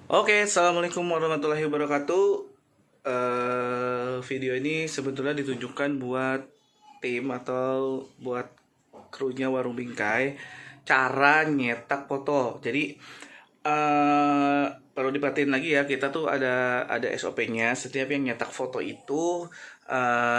Oke, assalamualaikum warahmatullahi wabarakatuh. Video ini sebetulnya ditujukan buat tim atau buat krunya Warung Bingkai. Cara nyetak foto. Jadi perlu diperhatiin lagi ya, kita tuh ada SOP-nya. Setiap yang nyetak foto itu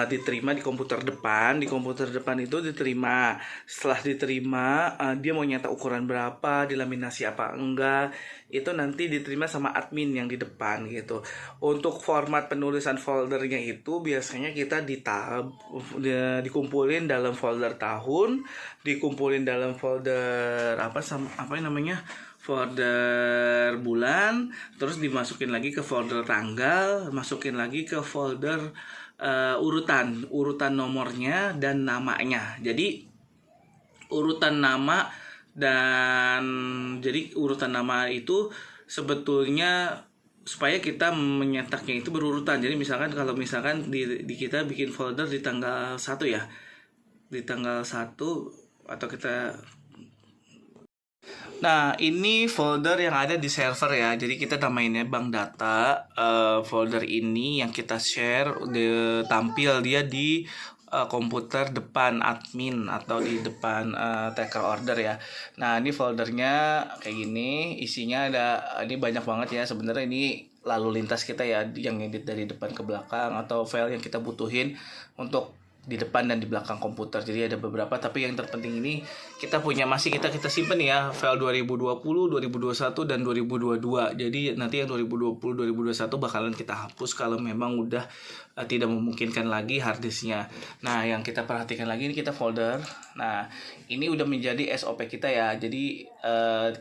diterima di komputer depan. Di komputer depan itu diterima. Setelah diterima, dia mau nyetak ukuran berapa, dilaminasi apa enggak, itu nanti diterima sama admin yang di depan gitu. Untuk format penulisan foldernya itu biasanya kita dikumpulin dalam folder tahun, dikumpulin dalam folder apa namanya, folder bulan, terus dimasukin lagi ke folder tanggal, masukin lagi ke folder urutan nomornya dan namanya. Jadi urutan nama dan jadi urutan nama itu sebetulnya supaya kita menyetaknya itu berurutan. Jadi misalkan kalau misalkan di kita bikin folder di tanggal 1 ya, di tanggal 1 atau kita. Nah, ini folder yang ada di server ya. Jadi kita namainnya bank data. Folder ini yang kita share tampil dia di komputer depan admin atau di depan taker order ya. Nah, ini foldernya kayak gini. Isinya ini banyak banget ya. Sebenarnya ini lalu lintas kita ya, yang edit dari depan ke belakang atau file yang kita butuhin untuk di depan dan di belakang komputer. Jadi ada beberapa, tapi yang terpenting ini masih kita simpen ya, file 2020, 2021 dan 2022. Jadi nanti yang 2020, 2021 bakalan kita hapus kalau memang udah tidak memungkinkan lagi harddisknya. Nah, yang kita perhatikan lagi ini kita folder. Nah, ini udah menjadi SOP kita ya. Jadi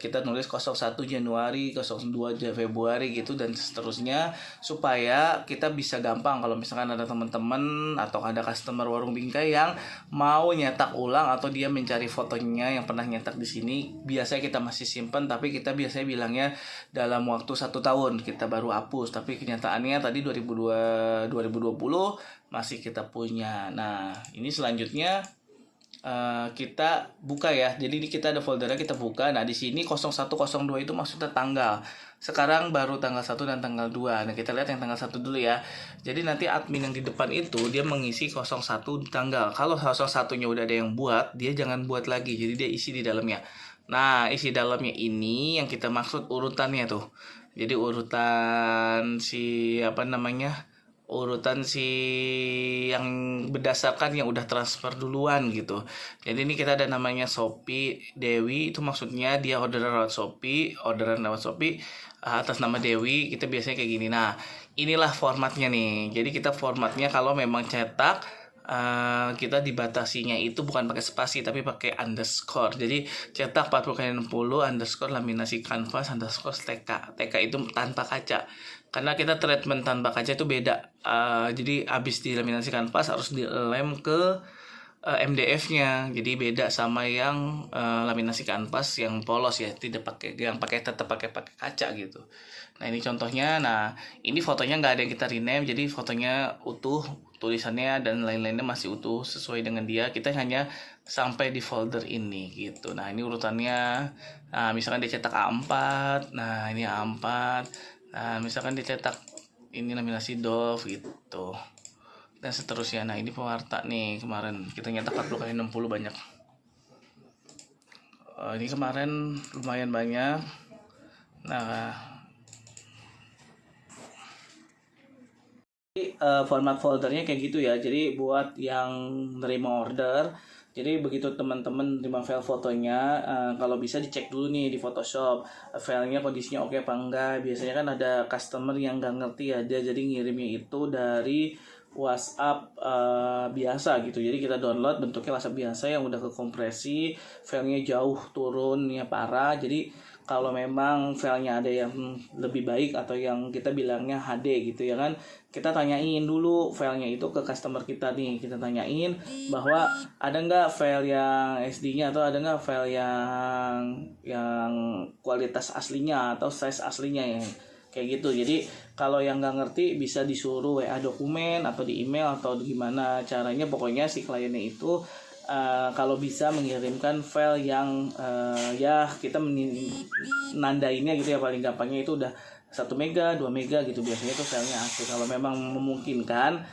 kita nulis 01 Januari, 02 Februari gitu dan seterusnya, supaya kita bisa gampang kalau misalkan ada teman-teman atau ada customer Warung Bingkai yang mau nyetak ulang atau dia mencari fotonya yang pernah nyetak di sini. Biasanya kita masih simpen, tapi kita biasanya bilangnya dalam waktu 1 tahun kita baru hapus, tapi kenyataannya tadi 2020 masih kita punya. Nah, ini selanjutnya kita buka ya. Jadi ini kita ada foldernya, kita buka. Nah, di sini 0102 itu maksudnya tanggal. Sekarang baru tanggal 1 dan tanggal 2. Nah, kita lihat yang tanggal 1 dulu ya. Jadi nanti admin yang di depan itu dia mengisi 01 di tanggal. Kalau 01-nya udah ada yang buat, dia jangan buat lagi. Jadi dia isi di dalamnya. Nah, isi dalamnya ini yang kita maksud urutannya tuh. Jadi urutan si yang berdasarkan yang udah transfer duluan gitu. Jadi ini kita ada namanya Shopee Dewi, itu maksudnya dia orderan lewat Shopee atas nama Dewi. Kita biasanya kayak gini. Nah, inilah formatnya nih. Jadi kita formatnya kalau memang cetak, kita dibatasinya itu bukan pakai spasi tapi pakai underscore. Jadi cetak 40x60 underscore laminasi kanvas underscore TK itu tanpa kaca, karena kita treatment tanpa kaca itu beda. Jadi habis dilaminasi kanvas harus dilem ke MDF-nya, jadi beda sama yang laminasi kanvas yang polos ya, tidak pakai, yang tetap pakai kaca gitu. Nah, ini contohnya. Nah, ini fotonya nggak ada yang kita rename, jadi fotonya utuh, tulisannya dan lain-lainnya masih utuh sesuai dengan dia. Kita hanya sampai di folder ini gitu. Nah, ini urutannya. Nah, misalkan dicetak A4, nah ini A4. Nah, misalkan dicetak ini laminasi Dove gitu dan seterusnya. Nah, ini pewarta nih, kemarin kita nyetak 40x60 banyak. Ini kemarin lumayan banyak. Nah, format foldernya kayak gitu ya. Jadi buat yang nerima order, jadi begitu teman-teman terima file fotonya, kalau bisa dicek dulu nih di Photoshop, filenya kondisinya oke apa enggak. Biasanya kan ada customer yang nggak ngerti ya, dia jadi ngirimnya itu dari WhatsApp biasa gitu. Jadi kita download bentuknya WhatsApp biasa yang udah kekompresi, filenya jauh turunnya parah. Jadi kalau memang filenya ada yang lebih baik atau yang kita bilangnya HD gitu ya kan, kita tanyain dulu filenya itu ke customer kita nih. Kita tanyain bahwa ada nggak file yang SD-nya atau ada nggak file yang kualitas aslinya atau size aslinya yang kayak gitu. Jadi kalau yang nggak ngerti bisa disuruh WA dokumen atau di email atau gimana caranya. Pokoknya si kliennya itu kalau bisa mengirimkan file yang ya kita nandainnya gitu ya, paling gampangnya itu udah 1 mega 2 mega gitu biasanya tuh filenya asli. Kalau memang memungkinkan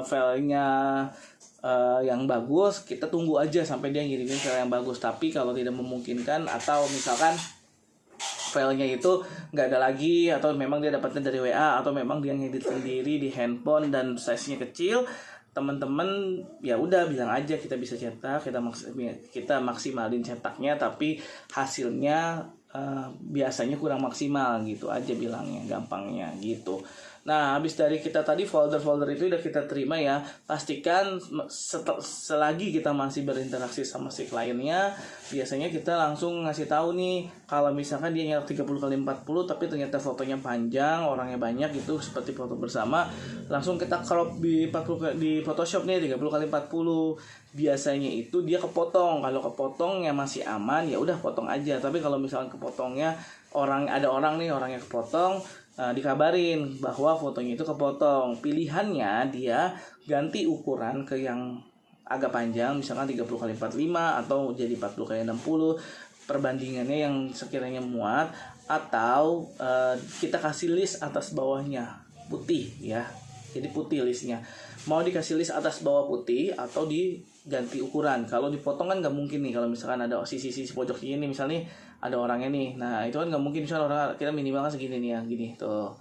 filenya yang bagus, kita tunggu aja sampai dia ngirimin file yang bagus. Tapi kalau tidak memungkinkan atau misalkan filenya itu nggak ada lagi, atau memang dia dapatnya dari WA, atau memang dia ngedit sendiri di handphone dan size-nya kecil, teman-teman ya udah bilang aja, kita bisa cetak, kita maksimalin cetaknya, tapi hasilnya biasanya kurang maksimal gitu aja bilangnya, gampangnya gitu. Nah, habis dari kita tadi folder-folder itu udah kita terima ya, pastikan selagi kita masih berinteraksi sama si kliennya, biasanya kita langsung ngasih tahu nih, kalau misalkan dia nyetak 30x40 tapi ternyata fotonya panjang, orangnya banyak gitu, seperti foto bersama, langsung kita crop di Photoshop nih 30x40. Biasanya itu dia kepotong. Kalau kepotongnya masih aman, ya udah potong aja. Tapi kalau misalkan kepotongnya ada orang orangnya kepotong, dikabarin bahwa fotonya itu kepotong. Pilihannya dia ganti ukuran ke yang agak panjang, misalkan 30x45 atau jadi 40x60, perbandingannya yang sekiranya muat, atau kita kasih list atas bawahnya putih ya, jadi putih listnya. Mau dikasih list atas bawah putih atau diganti ukuran. Kalau dipotong kan nggak mungkin nih, kalau misalkan ada sisi-sisi pojok ini misalnya ada orangnya nih, nah itu kan nggak mungkin, misalnya orang kita minimal kan segini nih ya, gini tuh,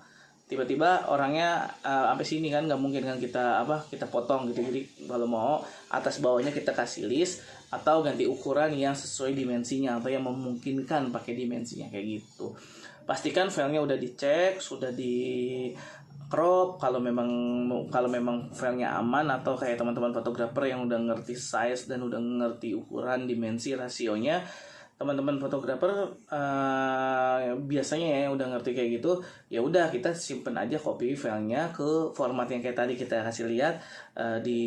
tiba-tiba orangnya sampai sini kan nggak mungkin kan kita potong gitu. Jadi kalau mau atas bawahnya kita kasih list atau ganti ukuran yang sesuai dimensinya atau yang memungkinkan pakai dimensinya kayak gitu. Pastikan filenya udah dicek, sudah di crop kalau memang filenya aman, atau kayak teman-teman fotografer yang udah ngerti size dan udah ngerti ukuran, dimensi, rasionya. Teman-teman fotografer biasanya ya udah ngerti kayak gitu, ya udah kita simpen aja copy filenya ke format yang kayak tadi kita kasih lihat, di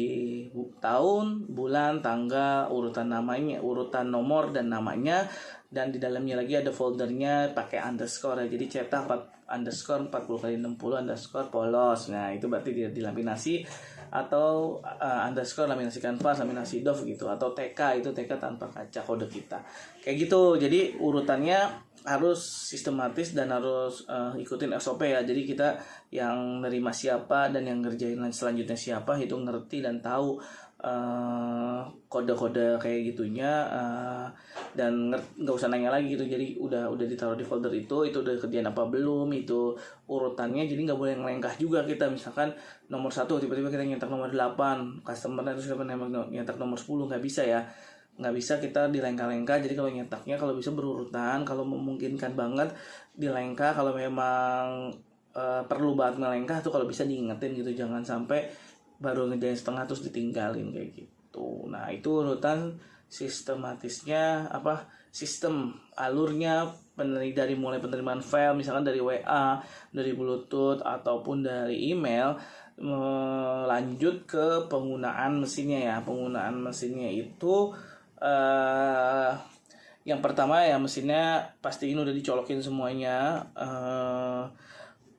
tahun, bulan, tanggal, urutan namanya, urutan nomor dan namanya, dan di dalamnya lagi ada foldernya pakai underscore ya. Jadi cetak underscore 40x60 polos. Nah itu berarti dia dilaminasi, atau underscore laminasi kanvas, laminasi doff gitu, atau TK itu TK tanpa kaca kode kita kayak gitu. Jadi urutannya harus sistematis dan harus ikutin SOP ya. Jadi kita yang nerima siapa dan yang ngerjain selanjutnya siapa itu ngerti dan tahu kode-kode kayak gitunya, dan nggak usah nanya lagi gitu. Jadi udah ditaruh di folder itu udah kerjaan apa belum, itu urutannya. Jadi nggak boleh ngelengkah juga kita, misalkan nomor 1 tiba-tiba kita nyetak nomor 8, customer terus kita nyetak nomor 10, nggak bisa ya, nggak bisa kita dilengkah-lengkah. Jadi kalau nyetaknya kalau bisa berurutan, kalau memungkinkan banget dilengkah, kalau memang perlu banget ngelengkah tuh kalau bisa diingetin gitu, jangan sampai baru ngejain setengah terus ditinggalin kayak gitu. Nah itu urutan sistematisnya, sistem alurnya dari mulai penerimaan file, misalkan dari WA, dari Bluetooth ataupun dari email, lanjut ke penggunaan mesinnya ya. Penggunaan mesinnya itu yang pertama ya, mesinnya pastiin udah dicolokin semuanya,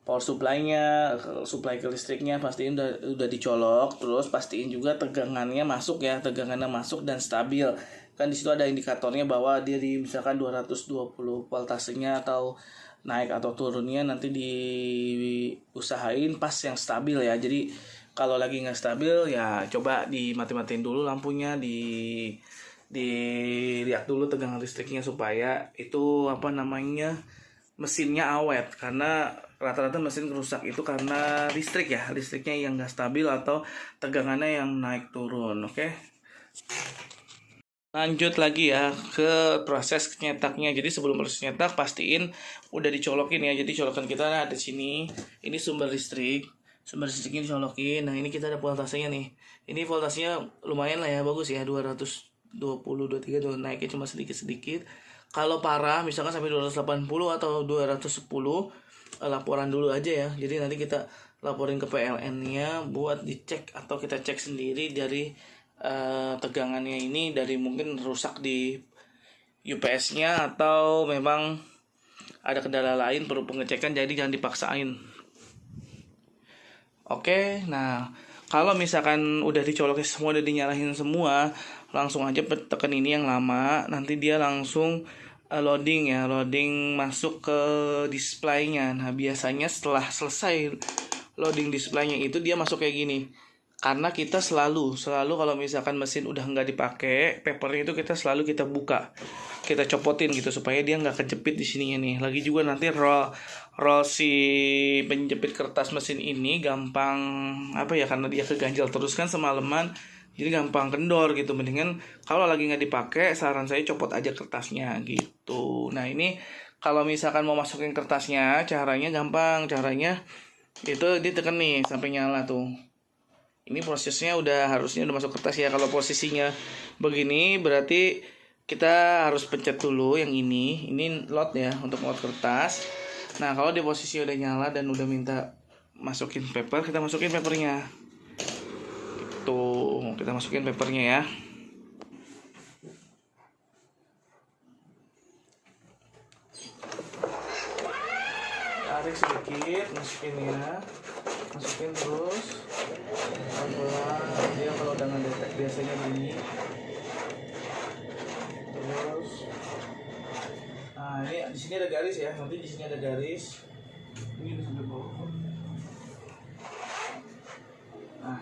power supply-nya, supply ke listriknya pastiin udah dicolok. Terus pastiin juga tegangannya masuk ya, tegangannya masuk dan stabil. Kan di situ ada indikatornya bahwa dia di misalkan 220 voltasenya atau naik atau turunnya, nanti diusahain pas yang stabil ya. Jadi kalau lagi nggak stabil ya coba dimati-matiin dulu lampunya, dilihat dulu tegangan listriknya supaya itu mesinnya awet. Karena rata-rata mesin rusak itu karena listriknya yang nggak stabil atau tegangannya yang naik turun. Oke. Lanjut lagi ya ke proses nyetaknya. Jadi sebelum proses nyetak pastiin udah dicolokin ya. Jadi colokan kita ada di sini. Ini sumber listriknya dicolokin. Nah ini kita ada voltasenya nih. Ini voltasenya lumayan lah ya, bagus ya, 220, 23 tuh, naiknya cuma sedikit-sedikit. Kalau parah misalkan sampai 280 atau 210, laporan dulu aja ya. Jadi nanti kita laporin ke PLN-nya buat dicek, atau kita cek sendiri dari tegangannya ini, dari mungkin rusak di UPS-nya atau memang ada kendala lain perlu pengecekan, jadi jangan dipaksain. Oke, nah Kalau misalkan udah dicolokin semua, udah dinyalahin semua, langsung aja tekan ini yang lama, nanti dia langsung loading ya, loading masuk ke displaynya. Nah biasanya setelah selesai loading displaynya itu dia masuk kayak gini. Karena kita selalu kalau misalkan mesin udah nggak dipakai, papernya itu kita buka, kita copotin gitu supaya dia nggak kejepit di sininya nih. Lagi juga nanti roll si penjepit kertas mesin ini gampang karena dia keganjal terus kan semalaman, jadi gampang kendor gitu. Mendingan kalau lagi nggak dipakai, saran saya copot aja kertasnya gitu. Nah ini kalau misalkan mau masukin kertasnya, caranya gampang. Caranya itu ditekan nih sampai nyala tuh. Ini prosesnya harusnya udah masuk kertas ya. Kalau posisinya begini berarti kita harus pencet dulu yang ini load ya, untuk load kertas. Nah kalau di posisi udah nyala dan udah minta masukin paper, kita masukin papernya. Tuh, kita masukin papernya ya. Tarik sedikit, masukin ya. Masukin terus. Pelan-pelan, dia kalau udah ngedetek biasanya bunyi. Terus, nah ini di sini ada garis ya, nanti di sini ada garis. Ini sampai bawah. Nah,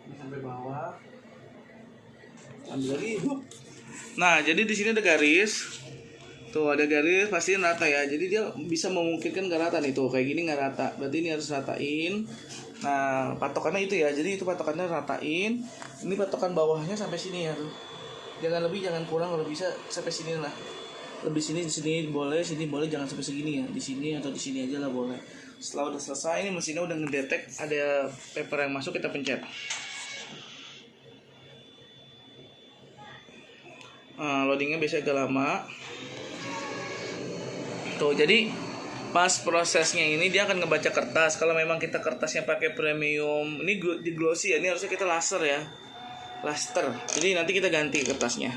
ini sampai bawah. Ambil lagi. Nah, jadi di sini ada garis. Tuh ada garis, pastiin rata ya. Jadi dia bisa memungkinkan nggak rata nih, tuh kayak gini nggak rata. Berarti ini harus ratain. Nah, patokannya itu ya. Jadi itu patokannya ratain. Ini patokan bawahnya sampai sini ya tuh. Jangan lebih, jangan kurang, kalau bisa sampai sini lah. Lebih sini boleh, sini boleh, jangan sampai segini ya. Di sini atau di sini aja lah boleh. Setelah udah selesai, ini mesinnya udah ngedetek ada paper yang masuk, kita pencet. Nah, loadingnya biasanya agak lama. Tuh, jadi pas prosesnya ini dia akan ngebaca kertas. Kalau memang kita kertasnya pakai premium, ini di glossy ya, ini harusnya kita laser ya, laster. Jadi nanti kita ganti kertasnya.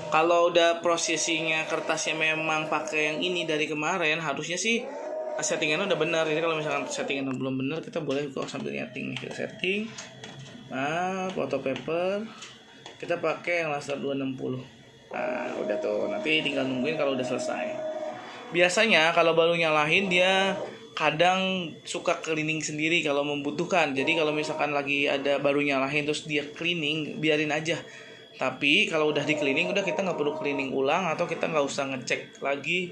Kalau udah prosesinya kertasnya memang pakai yang ini dari kemarin, harusnya sih settingannya udah benar. Ini kalau misalkan settingan belum benar, kita boleh kok sambil nyeting. Kita setting. Nah, photo paper kita pakai yang laser 260. Nah, udah tuh. Nanti tinggal nungguin kalau udah selesai. Biasanya kalau baru nyalahin dia kadang suka cleaning sendiri kalau membutuhkan. Jadi kalau misalkan lagi ada baru nyalahin terus dia cleaning, biarin aja. Tapi kalau udah di cleaning, udah kita nggak perlu cleaning ulang, atau kita nggak usah ngecek lagi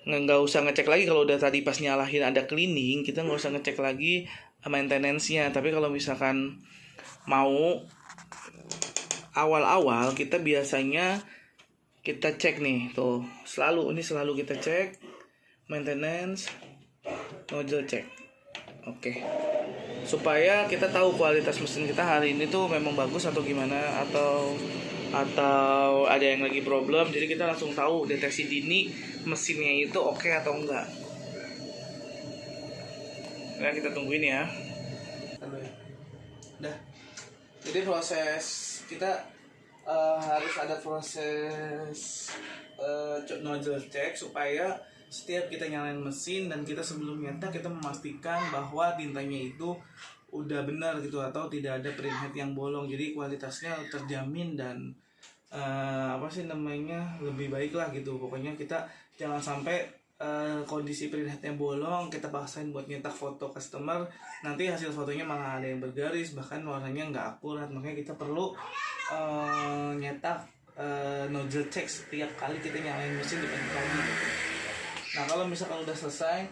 nggak usah ngecek lagi. Kalau udah tadi pas nyalahin ada cleaning, kita nggak usah ngecek lagi maintenance-nya. Tapi kalau misalkan mau awal-awal, kita biasanya kita cek nih, tuh selalu kita cek maintenance, nozzle cek. Oke. Supaya kita tahu kualitas mesin kita hari ini tuh memang bagus atau gimana, atau ada yang lagi problem. Jadi kita langsung tahu deteksi dini mesinnya itu oke atau enggak. Nah, kita tungguin ya. Udah. Jadi proses kita harus ada proses nozzle check, supaya setiap kita nyalain mesin dan kita sebelum nyetak, kita memastikan bahwa tintanya itu udah benar gitu, atau tidak ada printhead yang bolong. Jadi kualitasnya terjamin dan lebih baik lah gitu. Pokoknya kita jangan sampai kondisi printheadnya bolong, kita paksain buat nyetak foto customer, nanti hasil fotonya malah ada yang bergaris, bahkan warnanya nggak akurat. Makanya kita perlu nyetak nozzle check setiap kali kita nyalain mesin di pagi. Nah kalau misalkan udah selesai,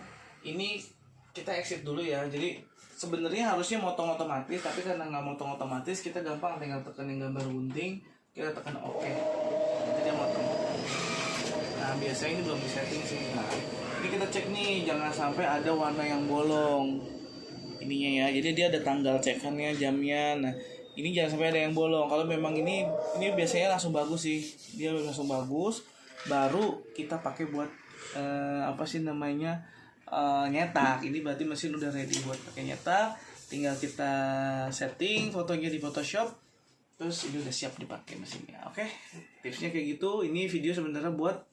ini kita exit dulu ya. Jadi sebenarnya harusnya motong otomatis, tapi karena nggak motong otomatis, kita gampang tinggal tekan yang gambar gunting, kita tekan OK, nanti dia motong. Nah biasanya ini belum disetting sih. Nah ini kita cek nih, jangan sampai ada warna yang bolong ininya ya. Jadi dia ada tanggal cekannya, jamnya. Nah ini jangan sampai ada yang bolong. Kalau memang ini biasanya langsung bagus sih, dia langsung bagus, baru kita pakai buat nyetak. Ini berarti mesin udah ready buat pakai nyetak. Tinggal kita setting fotonya di Photoshop, terus ini udah siap dipakai mesinnya. Oke, tipsnya kayak gitu. Ini video sebenarnya buat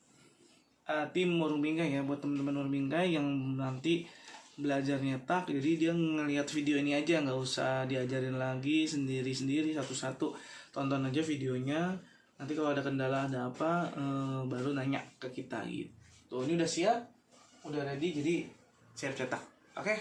tim warung bingkai ya, buat teman-teman warung bingkai yang nanti belajar nyetak, jadi dia ngelihat video ini aja, nggak usah diajarin lagi sendiri-sendiri satu-satu, tonton aja videonya. Nanti kalau ada kendala ada apa baru nanya ke kita gitu. Ini udah siap, udah ready, jadi siap cetak. Oke.